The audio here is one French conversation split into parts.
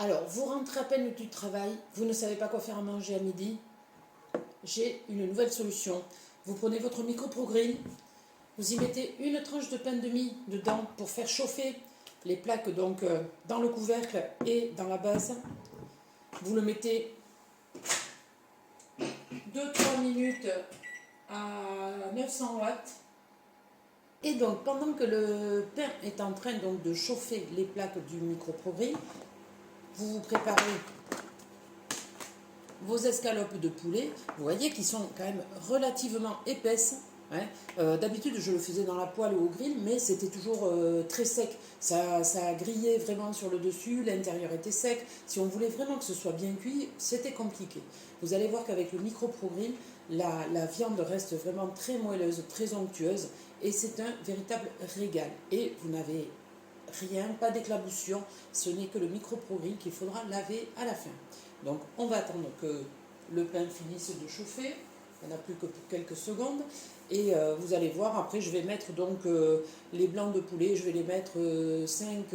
Alors, vous rentrez à peine du travail, vous ne savez pas quoi faire à manger à midi. J'ai une nouvelle solution. Vous prenez votre micro-pro-grill, vous y mettez une tranche de pain de mie dedans pour faire chauffer les plaques donc dans le couvercle et dans la base. Vous le mettez 2-3 minutes à 900 watts. Et donc, pendant que le pain est en train donc de chauffer les plaques du micro-pro-grill, vous préparez vos escalopes de poulet. Vous voyez qu'ils sont quand même relativement épaisses. Hein. D'habitude, je le faisais dans la poêle ou au grill, mais c'était toujours très sec. Ça grillait vraiment sur le dessus, l'intérieur était sec. Si on voulait vraiment que ce soit bien cuit, c'était compliqué. Vous allez voir qu'avec le micro-pro-grill, la viande reste vraiment très moelleuse, très onctueuse, et c'est un véritable régal. Et vous n'avez rien, pas d'éclaboussure, ce n'est que le micro-pro-grill qu'il faudra laver à la fin. Donc on va attendre que le pain finisse de chauffer, il n'y en a plus que pour quelques secondes, et vous allez voir, après je vais mettre donc les blancs de poulet, je vais les mettre 5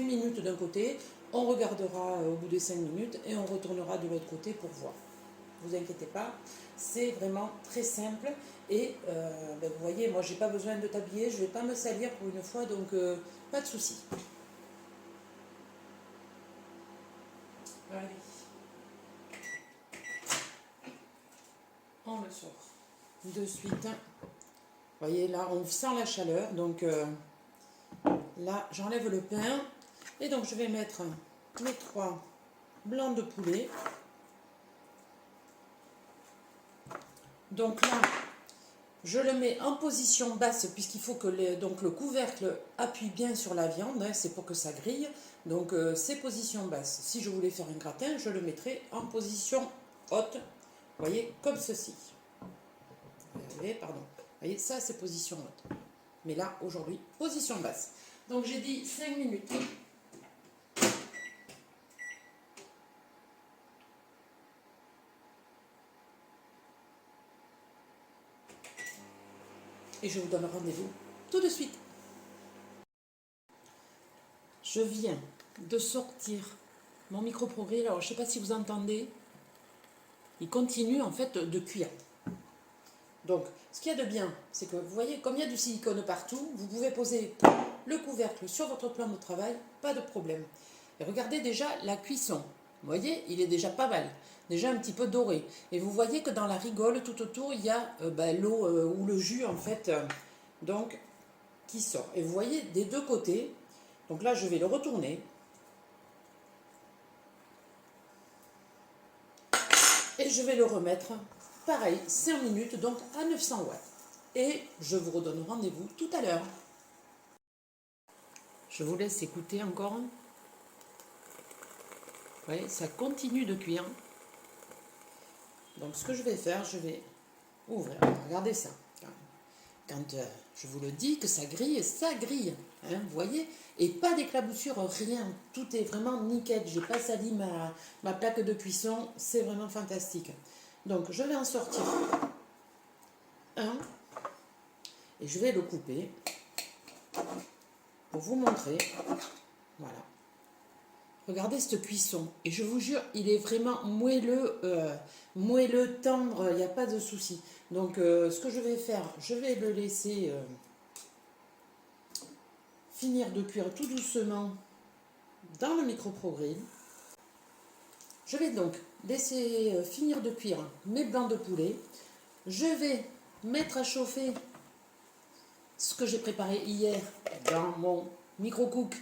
minutes d'un côté, on regardera au bout des 5 minutes et on retournera de l'autre côté pour voir. Ne vous inquiétez pas, c'est vraiment très simple et vous voyez, moi j'ai pas besoin de t'habiller, je vais pas me salir pour une fois, donc pas de souci. Allez. On le sort de suite. Vous voyez là, on sent la chaleur, donc là j'enlève le pain et donc je vais mettre mes 3 blancs de poulet. Donc là, je le mets en position basse puisqu'il faut que le couvercle appuie bien sur la viande, hein, c'est pour que ça grille. Donc c'est position basse. Si je voulais faire un gratin, je le mettrais en position haute. Vous voyez, comme ceci. Pardon. Vous voyez, ça c'est position haute. Mais là, aujourd'hui, position basse. Donc j'ai dit 5 minutes. Et je vous donne rendez-vous tout de suite. Je viens de sortir mon micro-pro-grill. Alors je ne sais pas si vous entendez. Il continue en fait de cuire. Donc ce qu'il y a de bien, c'est que vous voyez, comme il y a du silicone partout, vous pouvez poser le couvercle sur votre plan de travail, pas de problème. Et regardez déjà la cuisson. Vous voyez, il est déjà pas mal, déjà un petit peu doré. Et vous voyez que dans la rigole, tout autour, il y a l'eau ou le jus en fait, donc qui sort. Et vous voyez des deux côtés. Donc là, je vais le retourner. Et je vais le remettre, pareil, 5 minutes, donc à 900 watts. Et je vous redonne rendez-vous tout à l'heure. Je vous laisse écouter encore. Vous voyez, ça continue de cuire. Donc ce que je vais faire, je vais ouvrir. Regardez ça. Quand je vous le dis que ça grille, hein, vous voyez. Et pas d'éclaboussure, rien. Tout est vraiment nickel. J'ai pas sali ma plaque de cuisson. C'est vraiment fantastique. Donc je vais en sortir un. Et je vais le couper pour vous montrer. Voilà. Regardez cette cuisson. Et je vous jure, il est vraiment moelleux, tendre, il n'y a pas de souci. Donc, ce que je vais faire, je vais le laisser finir de cuire tout doucement dans le micro-pro-grill. Je vais donc laisser finir de cuire mes blancs de poulet. Je vais mettre à chauffer ce que j'ai préparé hier dans mon micro-cook,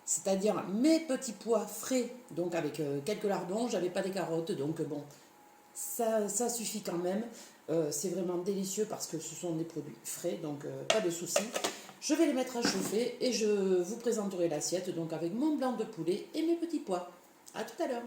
c'est-à-dire mes petits pois frais, donc avec quelques lardons. J'avais pas des carottes, donc bon, ça suffit quand même. C'est vraiment délicieux parce que ce sont des produits frais, donc pas de souci. Je vais les mettre à chauffer et je vous présenterai l'assiette donc avec mon blanc de poulet et mes petits pois. À tout à l'heure.